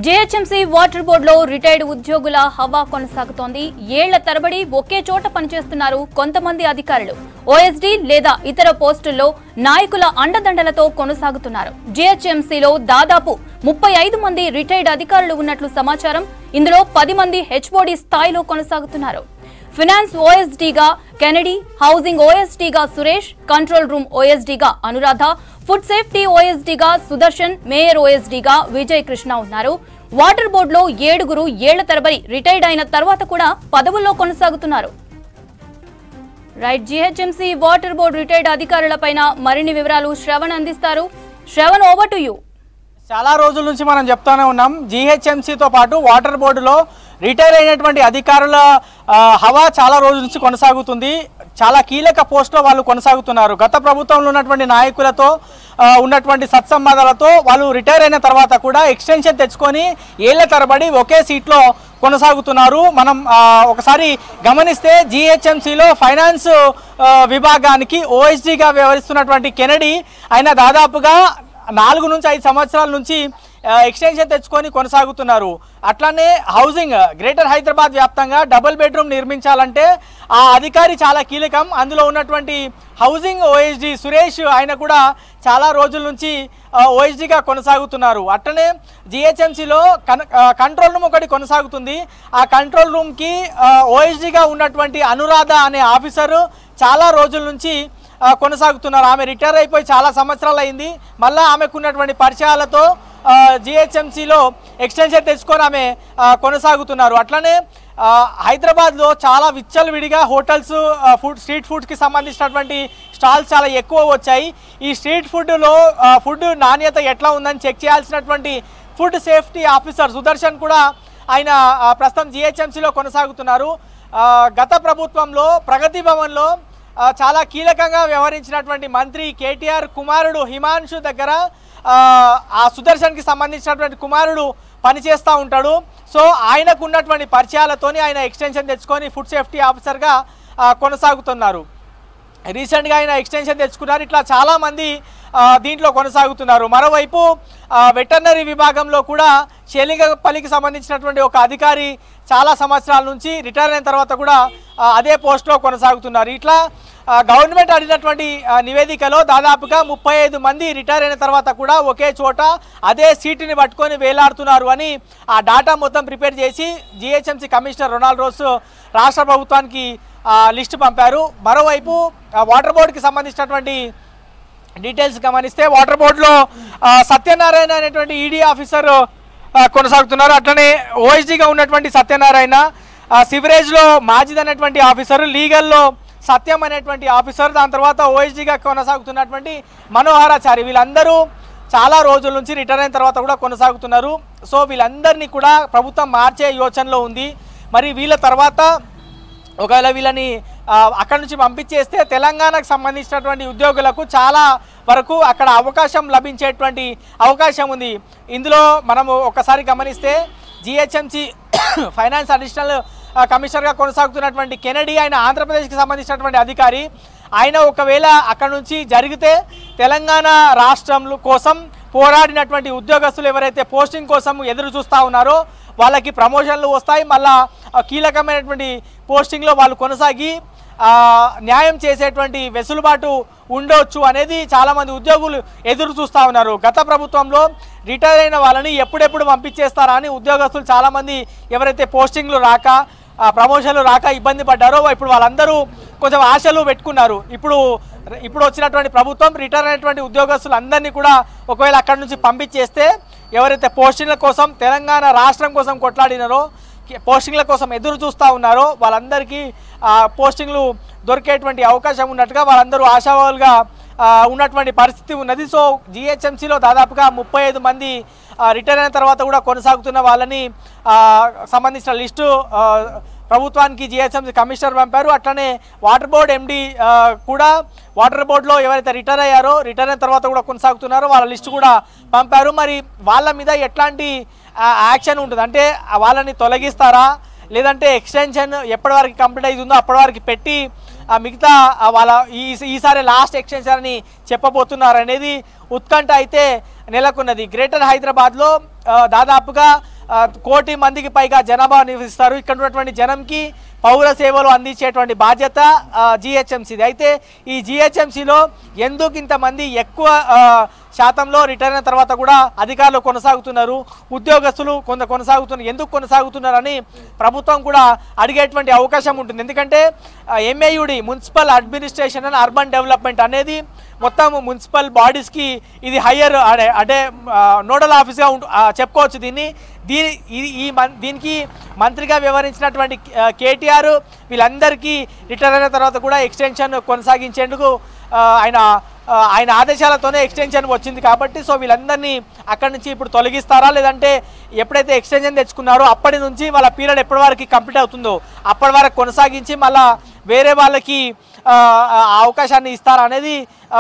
GHMC water బోర్డులో retired ఉద్యోగుల హవా కొనసాగుతోంది. ఏళ్ల తరబడి ఒకే చోట పనిచేస్తున్నారు కొంతమంది అధికారులు. ఓఎస్డీ లేదా ఇతర పోస్టుల్లో నాయకుల అండదండలతో కొనసాగుతున్నారు. జీహెచ్ఎంసీలో దాదాపు 35 మంది రిటైర్డ్ అధికారులు ఉన్నట్లు సమాచారం. ఇందులో 10 మంది హెచ్ఓడి స్థాయిలో కొనసాగుతున్నారు. ఫైనాన్స్ ఓఎస్డీగా కెనడీ, హౌసింగ్ ఓఎస్డీగా సురేష్, కంట్రోల్ రూమ్ ఓఎస్డీగా అనురాధ, ఫుడ్ సేఫ్టీ ఓఎస్డీగా సుదర్శన్, మేయర్ ఓఎస్డీగా విజయ్ కృష్ణ ఉన్నారు. వాటర్ బోర్డులో 7 ఏళ్ల తరబడి రిటైర్డ్ అయిన తర్వాత కూడా పదవుల్లో కొనసాగుతున్నారు. Right, GHMC water board retired అధికారులపైన మరిన్ని వివరాలు శ్రవణ్ అందిస్తారు. Shravan, over to you. చాలా రోజుల నుంచి మనం చెప్తానే ఉన్నాం, జీహెచ్ఎంసీతో పాటు వాటర్ బోర్డులో రిటైర్ అయినటువంటి అధికారుల హవా చాలా రోజుల నుంచి కొనసాగుతుంది. చాలా కీలక పోస్టులో వాళ్ళు కొనసాగుతున్నారు. గత ప్రభుత్వంలో ఉన్నటువంటి నాయకులతో ఉన్నటువంటి సత్సంబంధాలతో వాళ్ళు రిటైర్ అయిన తర్వాత కూడా ఎక్స్టెన్షన్ తెచ్చుకొని ఏళ్ల తరబడి ఒకే సీట్లో కొనసాగుతున్నారు. మనం ఒకసారి గమనిస్తే జీహెచ్ఎంసీలో ఫైనాన్స్ విభాగానికి ఓఎస్డీగా వ్యవహరిస్తున్నటువంటి కెనడీ ఆయన దాదాపుగా 4 నుంచి 5 సంవత్సరాల నుంచి ఎక్స్టెన్షన్ తెచ్చుకొని కొనసాగుతున్నారు. అట్లానే హౌసింగ్ గ్రేటర్ హైదరాబాద్ వ్యాప్తంగా డబుల్ బెడ్రూమ్ నిర్మించాలంటే ఆ అధికారి చాలా కీలకం. అందులో ఉన్నటువంటి హౌసింగ్ ఓఎస్డీ సురేష్ ఆయన కూడా చాలా రోజుల నుంచి ఓఎస్డీగా కొనసాగుతున్నారు. అట్లనే జీహెచ్ఎంసీలో కంట్రోల్ రూమ్ ఒకటి కొనసాగుతుంది. ఆ కంట్రోల్ రూమ్కి ఓఎస్డీగా ఉన్నటువంటి అనురాధ అనే ఆఫీసరు చాలా రోజుల నుంచి కొనసాగుతున్నారు. ఆమె రిటైర్ అయిపోయి చాలా సంవత్సరాలు అయింది. మళ్ళీ ఆమెకు ఉన్నటువంటి పరిచయాలతో జీహెచ్ఎంసీలో ఎక్స్టెన్షన్ తెచ్చుకొని ఆమె కొనసాగుతున్నారు. అట్లనే హైదరాబాద్లో చాలా విచ్చలవిడిగా హోటల్స్, స్ట్రీట్ ఫుడ్స్కి సంబంధించినటువంటి స్టాల్స్ చాలా ఎక్కువ వచ్చాయి. ఈ స్ట్రీట్ ఫుడ్లో ఫుడ్ నాణ్యత ఎట్లా ఉందని చెక్ చేయాల్సినటువంటి ఫుడ్ సేఫ్టీ ఆఫీసర్ సుదర్శన్ కూడా ఆయన ప్రస్తుతం జీహెచ్ఎంసీలో కొనసాగుతున్నారు. గత ప్రభుత్వంలో ప్రగతి భవన్లో చాలా కీలకంగా వ్యవహరించినటువంటి మంత్రి కేటీఆర్ కుమారుడు హిమాంశు దగ్గర ఆ సుదర్శన్కి సంబంధించినటువంటి కుమారుడు పనిచేస్తూ ఉంటాడు. సో ఆయనకు ఉన్నటువంటి పరిచయాలతోని ఆయన ఎక్స్టెన్షన్ తెచ్చుకొని ఫుడ్ సేఫ్టీ ఆఫీసర్గా కొనసాగుతున్నారు. రీసెంట్గా ఆయన ఎక్స్టెన్షన్ తెచ్చుకున్నారు. ఇట్లా చాలామంది దీంట్లో కొనసాగుతున్నారు. మరోవైపు వెటర్నరీ విభాగంలో కూడా షేలింగపల్లికి సంబంధించినటువంటి ఒక అధికారి చాలా సంవత్సరాల నుంచి రిటైర్ అయిన తర్వాత కూడా అదే పోస్ట్లో కొనసాగుతున్నారు. ఇట్లా గవర్నమెంట్ అడిగినటువంటి నివేదికలో దాదాపుగా 35 మంది రిటైర్ అయిన తర్వాత కూడా ఒకే చోట అదే సీటుని పట్టుకొని వేలాడుతున్నారు అని ఆ డాటా మొత్తం ప్రిపేర్ చేసి జీహెచ్ఎంసీ కమిషనర్ రొనాల్డ్ రోస్ రాష్ట్ర ప్రభుత్వానికి లిస్టు పంపారు. మరోవైపు వాటర్ బోర్డుకి సంబంధించినటువంటి డీటెయిల్స్ గమనిస్తే వాటర్ బోర్డులో సత్యనారాయణ అనేటువంటి ఈడీ ఆఫీసర్ కొనసాగుతున్నారు. అట్లనే ఓఎస్డీగా ఉన్నటువంటి సత్యనారాయణ, సివరేజ్లో మాజిద్ అనేటువంటి ఆఫీసర్, లీగల్లో సత్యం అనేటువంటి ఆఫీసర్, దాని తర్వాత ఓఎస్డీగా కొనసాగుతున్నటువంటి మనోహరాచారి, వీళ్ళందరూ చాలా రోజుల నుంచి రిటైర్ అయిన తర్వాత కూడా కొనసాగుతున్నారు. సో వీళ్ళందరినీ కూడా ప్రభుత్వం మార్చే యోచనలో ఉంది. మరి వీళ్ళ తర్వాత ఒకవేళ వీళ్ళని అక్కడి నుంచి పంపించేస్తే తెలంగాణకు సంబంధించినటువంటి ఉద్యోగులకు చాలా వరకు అక్కడ అవకాశం లభించేటువంటి అవకాశం ఉంది. ఇందులో మనము ఒకసారి గమనిస్తే జీహెచ్ఎంసీ ఫైనాన్స్ అడిషనల్ కమిషనర్గా కొనసాగుతున్నటువంటి కెనడీ ఆయన ఆంధ్రప్రదేశ్కి సంబంధించినటువంటి అధికారి. ఆయన ఒకవేళ అక్కడ నుంచి జరిగితే తెలంగాణ రాష్ట్రం కోసం పోరాడినటువంటి ఉద్యోగస్తులు ఎవరైతే పోస్టింగ్ కోసం ఎదురు చూస్తూ ఉన్నారో వాళ్ళకి ప్రమోషన్లు వస్తాయి. మళ్ళా కీలకమైనటువంటి పోస్టింగ్లో వాళ్ళు కొనసాగి న్యాయం చేసేటువంటి వెసులుబాటు ఉండొచ్చు అనేది చాలామంది ఉద్యోగులు ఎదురు చూస్తూ ఉన్నారు. గత ప్రభుత్వంలో రిటైర్ అయిన వాళ్ళని ఎప్పుడెప్పుడు పంపించేస్తారా అని ఉద్యోగస్తులు చాలామంది ఎవరైతే పోస్టింగ్లు రాక ప్రమోషన్లు రాక ఇబ్బంది పడ్డారో ఇప్పుడు వాళ్ళందరూ కొంచెం ఆశలు పెట్టుకున్నారు. ఇప్పుడు వచ్చినటువంటి ప్రభుత్వం రిటైర్ అయినటువంటి ఉద్యోగస్తులందరినీ కూడా ఒకవేళ అక్కడి నుంచి పంపించేస్తే ఎవరైతే పోస్టింగ్ల కోసం తెలంగాణ రాష్ట్రం కోసం కొట్లాడినారో, పోస్టింగ్ల కోసం ఎదురు చూస్తూ ఉన్నారో వాళ్ళందరికీ పోస్టింగ్లు దొరికేటువంటి అవకాశం ఉన్నట్టుగా వాళ్ళందరూ ఆశావాలుగా ఉన్నటువంటి పరిస్థితి ఉన్నది. సో జీహెచ్ఎంసీలో దాదాపుగా 35 మంది రిటైర్ అయిన తర్వాత కూడా కొనసాగుతున్న వాళ్ళని సంబంధించిన లిస్టు ప్రభుత్వానికి జీహెచ్ఎంసీ కమిషనర్ పంపారు. అట్లనే వాటర్ బోర్డు ఎండీ కూడా వాటర్ బోర్డులో ఎవరైతే రిటైర్ అయ్యారో, రిటైర్ అయిన తర్వాత కూడా కొనసాగుతున్నారో వాళ్ళ లిస్టు కూడా పంపారు. మరి వాళ్ళ మీద ఎట్లాంటి యాక్షన్ ఉంటుంది అంటే వాళ్ళని తొలగిస్తారా, లేదంటే ఎక్స్టెన్షన్ ఎప్పటి వరకు కంప్లీట్ అవుతుందో అప్పటి వరకు పెట్టి మిగతా వాళ్ళ ఈసారి లాస్ట్ ఎక్స్టెన్షన్ అని చెప్పబోతున్నారు అనేది ఉత్కంఠ అయితే నెలకొన్నది. గ్రేటర్ హైదరాబాద్లో దాదాపుగా 1 కోటి మందికి పైగా జనాభా నివసిస్తారు. ఇక్కడ ఉన్నటువంటి జనంకి పౌర సేవలు అందించేటువంటి బాధ్యత జిహెచ్ఎంసీది. అయితే ఈ జిహెచ్ఎంసీలో ఎందుకు ఇంతమంది ఎక్కువ శాతంలో రిటైర్ అయిన తర్వాత కూడా అధికారులు కొనసాగుతున్నారు, ఉద్యోగస్తులు కొనసాగుతున్నారు, ఎందుకు కొనసాగుతున్నారని ప్రభుత్వం కూడా అడిగేటువంటి అవకాశం ఉంటుంది. ఎందుకంటే MAUD municipal administration and urban development అనేది మొత్తం మున్సిపల్ బాడీస్కి ఇది హయ్యర్ అంటే నోడల్ ఆఫీస్గా చెప్పుకోవచ్చు. దీనికి మంత్రిగా వ్యవహరించినటువంటి కేటీఆర్ వీళ్ళందరికీ రిటైర్ అయిన తర్వాత కూడా ఎక్స్టెన్షన్ కొనసాగించేందుకు ఆయన ఆదేశాలతోనే ఎక్స్టెన్షన్ వచ్చింది కాబట్టి సో వీళ్ళందరినీ అక్కడి నుంచి ఇప్పుడు తొలగిస్తారా, లేదంటే ఎప్పుడైతే ఎక్స్టెన్షన్ తెచ్చుకున్నారో అప్పటి నుంచి వాళ్ళ పీరియడ్ ఎప్పటి వరకు కంప్లీట్ అవుతుందో అప్పటి వరకు కొనసాగించి మళ్ళీ వేరే వాళ్ళకి అవకాశాన్ని ఇస్తారా అనేది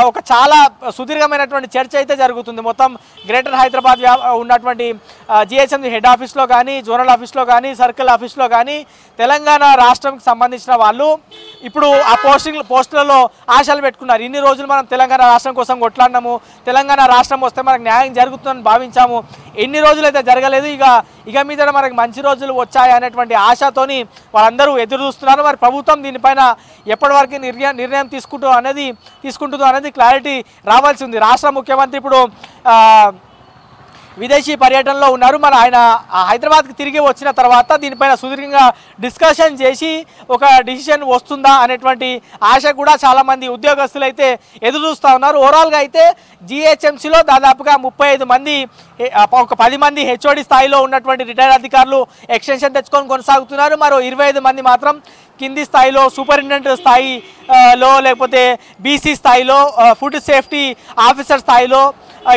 ఒక చాలా సుదీర్ఘమైనటువంటి చర్చ అయితే జరుగుతుంది. మొత్తం గ్రేటర్ హైదరాబాద్ ఉన్నటువంటి జిహెచ్ఎంసీ హెడ్ ఆఫీస్లో కానీ, జోనల్ ఆఫీస్లో కానీ, సర్కిల్ ఆఫీస్లో కానీ తెలంగాణ రాష్ట్రంకి సంబంధించిన వాళ్ళు ఇప్పుడు ఆ పోస్టులలో ఆశలు పెట్టుకున్నారు. ఇన్ని రోజులు మనం తెలంగాణ రాష్ట్రం కోసం కొట్లాడినాము, తెలంగాణ రాష్ట్రం వస్తే మనకు న్యాయం జరుగుతుందని భావించాము, ఎన్ని రోజులు అయితే జరగలేదు, ఇక మీద మనకు మంచి రోజులు వచ్చాయి అనేటువంటి ఆశతోని వాళ్ళందరూ ఎదురు చూస్తున్నారు. మరి ప్రభుత్వం దీనిపైన ఎప్పటి వరకు నిర్ణయం తీసుకుంటుందో అనేది క్లారిటీ రావాల్సి ఉంది. రాష్ట్ర ముఖ్యమంత్రి ఇప్పుడు విదేశీ పర్యటనలో ఉన్నారు. మరి ఆయన హైదరాబాద్కి తిరిగి వచ్చిన తర్వాత దీనిపైన సుదీర్ఘంగా డిస్కషన్ చేసి ఒక డిసిషన్ వస్తుందా అనేటువంటి ఆశ కూడా చాలామంది ఉద్యోగస్తులు అయితే ఎదురు చూస్తూ ఉన్నారు. ఓవరాల్గా అయితే జిహెచ్ఎంసీలో దాదాపుగా 35 మంది, ఒక 10 మంది హెచ్ఓడి స్థాయిలో ఉన్నటువంటి రిటైర్డ్ అధికారులు ఎక్స్టెన్షన్ తెచ్చుకొని కొనసాగుతున్నారు. మరో 25 మంది మాత్రం కింది స్థాయిలో సూపరింటెండెంట్ స్థాయిలో, లేకపోతే బీసీ స్థాయిలో, ఫుడ్ సేఫ్టీ ఆఫీసర్ స్థాయిలో,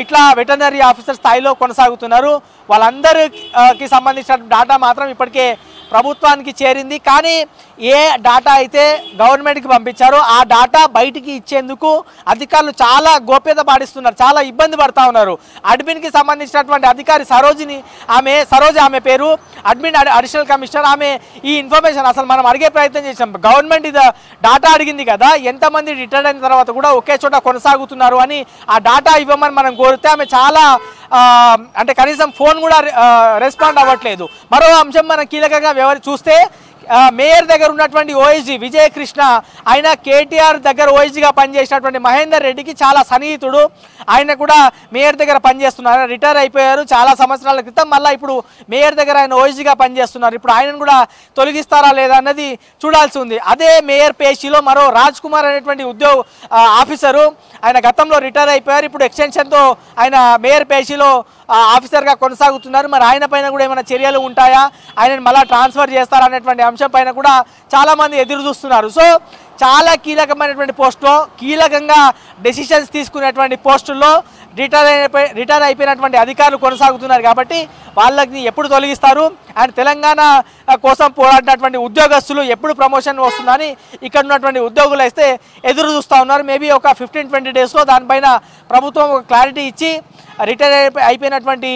ఇట్లా వెటర్నరీ ఆఫీసర్ స్థాయిలో కొనసాగుతున్నారు. వాళ్ళందరికి సంబంధించిన డాటా మాత్రం ఇప్పటికే ప్రభుత్వానికి చేరింది. కానీ ఏ డాటా అయితే గవర్నమెంట్కి పంపించారో ఆ డాటా బయటికి ఇచ్చేందుకు అధికారులు చాలా గోప్యత పాటిస్తున్నారు, చాలా ఇబ్బంది పడుతూ ఉన్నారు. అడ్మిన్కి సంబంధించినటువంటి అధికారి సరోజ ఆమె పేరు, అడ్మిన్ అడిషనల్ కమిషనర్. ఆమె ఈ ఇన్ఫర్మేషన్ అసలు మనం అడిగే ప్రయత్నం చేసాం. గవర్నమెంట్ ఇది డాటా అడిగింది కదా, ఎంతమంది రిటైర్డ్ అయిన తర్వాత కూడా ఒకే చోట కొనసాగుతున్నారు అని ఆ డాటా ఇవ్వమని మనం కోరితే ఆమె చాలా అంటే కనీసం ఫోన్ కూడా రెస్పాండ్ అవ్వట్లేదు. మరో అంశం మనం కీలకంగా చూస్తే మేయర్ దగ్గర ఉన్నటువంటి ఓఎస్జీ విజయకృష్ణ, ఆయన కేటీఆర్ దగ్గర ఓఎస్జీగా పనిచేసినటువంటి మహేందర్ రెడ్డికి చాలా సన్నిహితుడు. ఆయన కూడా మేయర్ దగ్గర పనిచేస్తున్నారు, రిటైర్ అయిపోయారు చాలా సంవత్సరాల క్రితం. మళ్ళీ ఇప్పుడు మేయర్ దగ్గర ఆయన ఓఎస్జీగా పనిచేస్తున్నారు. ఇప్పుడు ఆయనను కూడా తొలగిస్తారా లేదా అన్నది చూడాల్సి ఉంది. అదే మేయర్ పేషీలో మరో రాజ్ కుమార్ అనేటువంటి ఆఫీసరు, ఆయన గతంలో రిటైర్ అయిపోయారు, ఇప్పుడు ఎక్స్టెన్షన్తో ఆయన మేయర్ పేషీలో ఆఫీసర్గా కొనసాగుతున్నారు. మరి ఆయన పైన కూడా ఏమైనా చర్యలు ఉంటాయా, ఆయనను మళ్ళీ ట్రాన్స్ఫర్ చేస్తారా అనేటువంటి అంశం పైన కూడా చాలామంది ఎదురు చూస్తున్నారు. సో చాలా కీలకమైనటువంటి పోస్టులో, కీలకంగా డెసిషన్స్ తీసుకునేటువంటి పోస్టుల్లో రిటైర్ అయిపోయినటువంటి అధికారులు కొనసాగుతున్నారు. కాబట్టి వాళ్ళని ఎప్పుడు తొలగిస్తారు అండ్ తెలంగాణ కోసం పోరాడినటువంటి ఉద్యోగస్తులు ఎప్పుడు ప్రమోషన్ వస్తుందని ఇక్కడ ఉన్నటువంటి ఉద్యోగులు అయితే ఎదురు చూస్తూ ఉన్నారు. మేబీ ఒక 15-20 డేస్లో దానిపైన ప్రభుత్వం ఒక క్లారిటీ ఇచ్చి రిటైర్ అయిపోయినటువంటి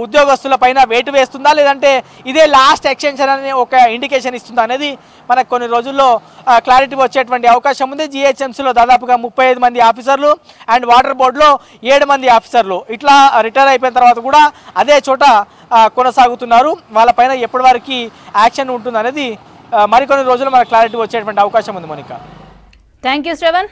ఉద్యోగస్తుల పైన వేటు వేస్తుందా, లేదంటే ఇదే లాస్ట్ ఎక్స్టెన్షన్ అని ఒక ఇండికేషన్ ఇస్తుందా అనేది మనకు కొన్ని రోజుల్లో క్లారిటీ వచ్చేటువంటి అవకాశం ఉంది. జిహెచ్ఎంసీలో దాదాపుగా 35 మంది ఆఫీసర్లు అండ్ వాటర్ బోర్డులో 7 మంది ఆఫీసర్లు ఇట్లా రిటైర్ అయిపోయిన తర్వాత కూడా అదే చోట కొనసాగుతున్నారు. వాళ్ళపైన ఎప్పటి వరకు యాక్షన్ ఉంటుంది అనేది మరికొన్ని రోజుల్లో మనకు క్లారిటీ వచ్చేటువంటి అవకాశం ఉంది. Monica, thank you Shravan.